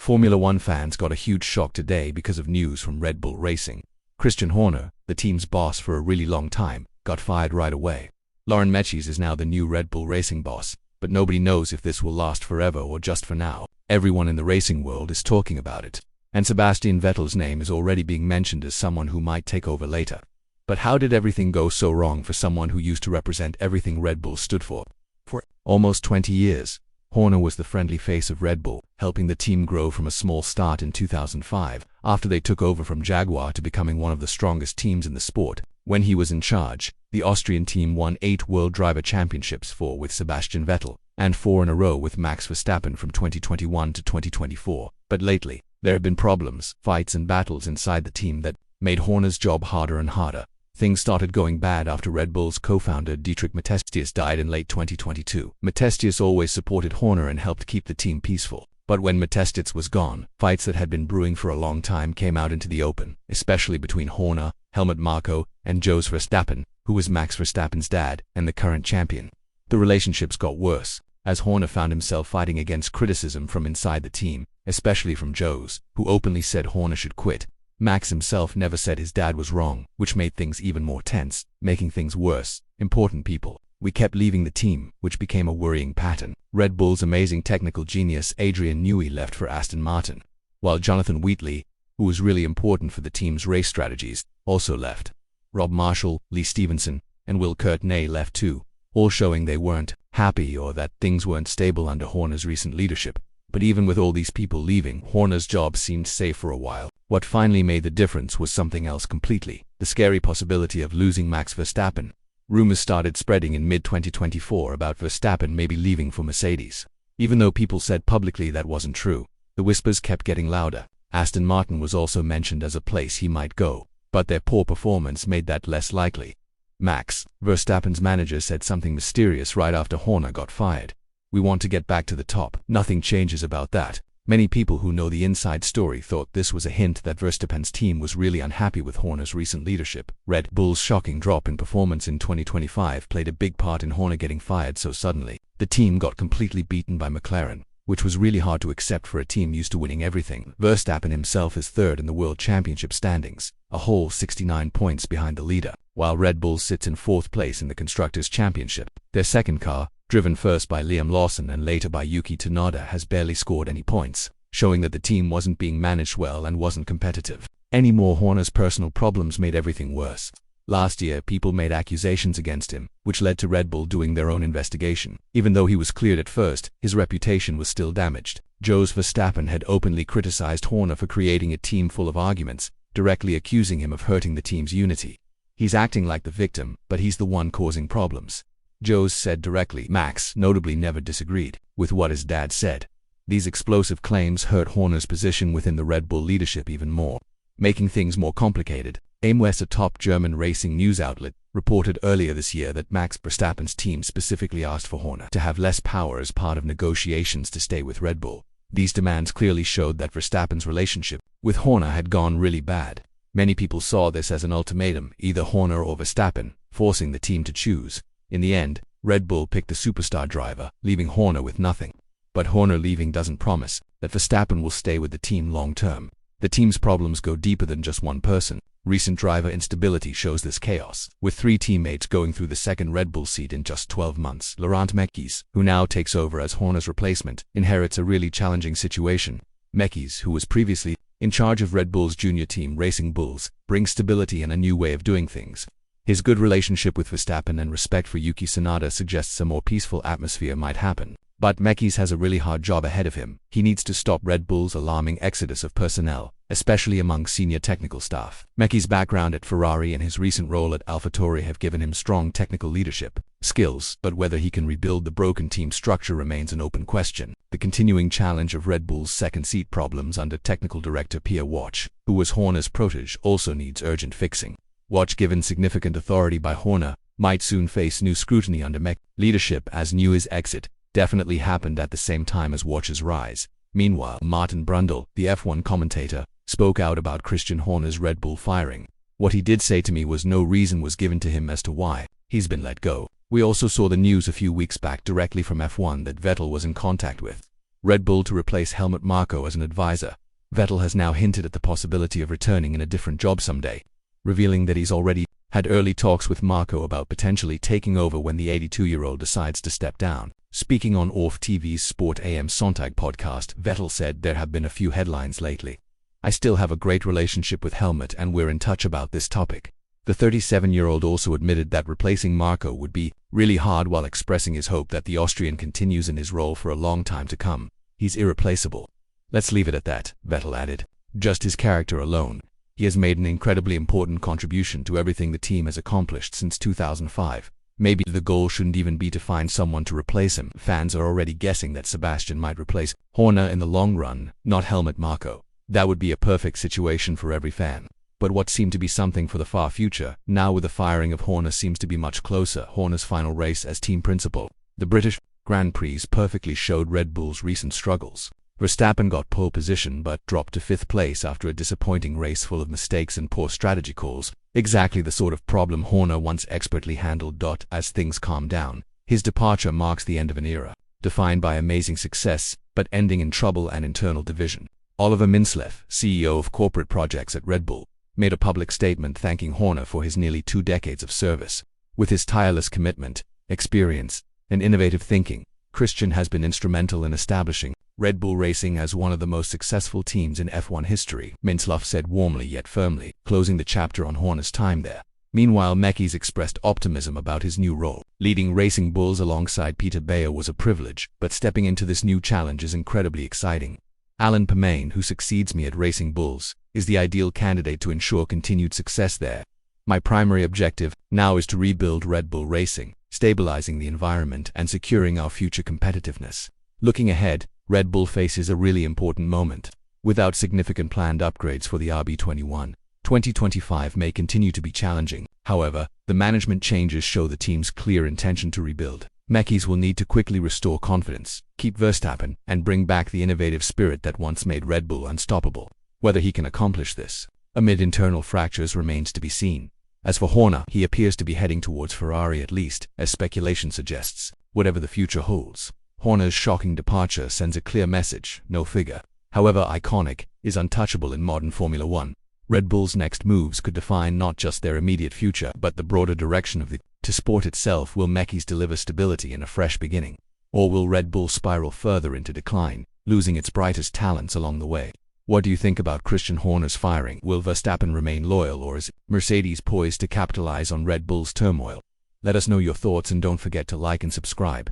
Formula One fans got a huge shock today because of news from Red Bull Racing. Christian Horner, the team's boss for a really long time, got fired right away. Laurent Mekies is now the new Red Bull Racing boss, but nobody knows if this will last forever or just for now. Everyone in the racing world is talking about it, and Sebastian Vettel's name is already being mentioned as someone who might take over later. But how did everything go so wrong for someone who used to represent everything Red Bull stood for? For almost 20 years, Horner was the friendly face of Red Bull, helping the team grow from a small start in 2005, after they took over from Jaguar, to becoming one of the strongest teams in the sport. When he was in charge, the Austrian team won 8 World Driver Championships, 4 with Sebastian Vettel, and 4 in a row with Max Verstappen from 2021 to 2024. But lately, there have been problems, fights and battles inside the team that made Horner's job harder and harder. Things started going bad after Red Bull's co-founder Dietrich Mateschitz died in late 2022. Mateschitz always supported Horner and helped keep the team peaceful. But when Mateschitz was gone, fights that had been brewing for a long time came out into the open, especially between Horner, Helmut Marko, and Jos Verstappen, who was Max Verstappen's dad and the current champion. The relationships got worse, as Horner found himself fighting against criticism from inside the team, especially from Jos, who openly said Horner should quit. Max himself never said his dad was wrong, which made things even more tense. Making things worse, important people. We kept leaving the team, which became a worrying pattern. Red Bull's amazing technical genius Adrian Newey left for Aston Martin, while Jonathan Wheatley, who was really important for the team's race strategies, also left. Rob Marshall, Lee Stevenson, and Will Courtney left too, all showing they weren't happy or that things weren't stable under Horner's recent leadership. But even with all these people leaving, Horner's job seemed safe for a while. What finally made the difference was something else completely: the scary possibility of losing Max Verstappen. Rumors started spreading in mid-2024 about Verstappen maybe leaving for Mercedes. Even though people said publicly that wasn't true, the whispers kept getting louder. Aston Martin was also mentioned as a place he might go, but their poor performance made that less likely. Max Verstappen's manager said something mysterious right after Horner got fired. "We want to get back to the top." Nothing changes about that. Many people who know the inside story thought this was a hint that Verstappen's team was really unhappy with Horner's recent leadership. Red Bull's shocking drop in performance in 2025 played a big part in Horner getting fired so suddenly. The team got completely beaten by McLaren, which was really hard to accept for a team used to winning everything. Verstappen himself is third in the World Championship standings, a whole 69 points behind the leader, while Red Bull sits in 4th place in the Constructors' Championship. Their second car, driven first by Liam Lawson and later by Yuki Tsunoda, has barely scored any points, showing that the team wasn't being managed well and wasn't competitive. Any more Horner's personal problems made everything worse. Last year, people made accusations against him, which led to Red Bull doing their own investigation. Even though he was cleared at first, his reputation was still damaged. Jos Verstappen had openly criticized Horner for creating a team full of arguments, directly accusing him of hurting the team's unity. He's acting like the victim, but he's the one causing problems, Jos said directly. Max notably never disagreed with what his dad said. These explosive claims hurt Horner's position within the Red Bull leadership even more, making things more complicated. AIM-West, a top German racing news outlet, reported earlier this year that Max Verstappen's team specifically asked for Horner to have less power as part of negotiations to stay with Red Bull. These demands clearly showed that Verstappen's relationship with Horner had gone really bad. Many people saw this as an ultimatum, either Horner or Verstappen, forcing the team to choose. In the end, Red Bull picked the superstar driver, leaving Horner with nothing. But Horner leaving doesn't promise that Verstappen will stay with the team long term. The team's problems go deeper than just one person. Recent driver instability shows this chaos, with 3 teammates going through the second Red Bull seat in just 12 months. Laurent Mekies, who now takes over as Horner's replacement, inherits a really challenging situation. Mekies, who was previously in charge of Red Bull's junior team Racing Bulls, brings stability and a new way of doing things. His good relationship with Verstappen and respect for Yuki Tsunoda suggests a more peaceful atmosphere might happen. But Mekies has a really hard job ahead of him. He needs to stop Red Bull's alarming exodus of personnel, especially among senior technical staff. Mekies' background at Ferrari and his recent role at AlphaTauri have given him strong technical leadership skills, but whether he can rebuild the broken team structure remains an open question. The continuing challenge of Red Bull's second seat problems under technical director Pierre Watch, who was Horner's protege, also needs urgent fixing. Watch, given significant authority by Horner, might soon face new scrutiny under Mekies' leadership, as Newey's exit definitely happened at the same time as Watch's rise. Meanwhile, Martin Brundle, the F1 commentator, spoke out about Christian Horner's Red Bull firing. "What he did say to me was no reason was given to him as to why he's been let go." We also saw the news a few weeks back directly from F1 that Vettel was in contact with Red Bull to replace Helmut Marko as an advisor. Vettel has now hinted at the possibility of returning in a different job someday, revealing that he's already had early talks with Marko about potentially taking over when the 82-year-old decides to step down. Speaking on ORF TV's Sport AM Sonntag podcast, Vettel said, "There have been a few headlines lately. I still have a great relationship with Helmut and we're in touch about this topic." The 37-year-old also admitted that replacing Marko would be really hard, while expressing his hope that the Austrian continues in his role for a long time to come. "He's irreplaceable. Let's leave it at that," Vettel added. "Just his character alone. He has made an incredibly important contribution to everything the team has accomplished since 2005. Maybe the goal shouldn't even be to find someone to replace him. Fans are already guessing that Sebastian might replace Horner in the long run, not Helmut Marko. That would be a perfect situation for every fan. But what seemed to be something for the far future, now with the firing of Horner, seems to be much closer. Horner's final race as team principal, the British Grand Prix, perfectly showed Red Bull's recent struggles. Verstappen got pole position but dropped to 5th place after a disappointing race full of mistakes and poor strategy calls, exactly the sort of problem Horner once expertly handled. As things calm down, his departure marks the end of an era, defined by amazing success, but ending in trouble and internal division. Oliver Mintzlaff, CEO of corporate projects at Red Bull, made a public statement thanking Horner for his nearly 2 decades of service. "With his tireless commitment, experience, and innovative thinking, Christian has been instrumental in establishing Red Bull Racing as one of the most successful teams in F1 history," Mintzlaff said warmly yet firmly, closing the chapter on Horner's time there. Meanwhile, Mekies expressed optimism about his new role. "Leading Racing Bulls alongside Peter Bayer was a privilege, but stepping into this new challenge is incredibly exciting. Alan Permane, who succeeds me at Racing Bulls, is the ideal candidate to ensure continued success there. My primary objective now is to rebuild Red Bull Racing, stabilizing the environment and securing our future competitiveness." Looking ahead, Red Bull faces a really important moment. Without significant planned upgrades for the RB21, 2025 may continue to be challenging. However, the management changes show the team's clear intention to rebuild. Mekies will need to quickly restore confidence, keep Verstappen, and bring back the innovative spirit that once made Red Bull unstoppable. Whether he can accomplish this amid internal fractures remains to be seen. As for Horner, he appears to be heading towards Ferrari, at least, as speculation suggests. Whatever the future holds, Horner's shocking departure sends a clear message: no figure, however iconic, is untouchable in modern Formula One. Red Bull's next moves could define not just their immediate future, but the broader direction of the sport itself. Will Mekies deliver stability and a fresh beginning? Or will Red Bull spiral further into decline, losing its brightest talents along the way? What do you think about Christian Horner's firing? Will Verstappen remain loyal, or is Mercedes poised to capitalize on Red Bull's turmoil? Let us know your thoughts and don't forget to like and subscribe.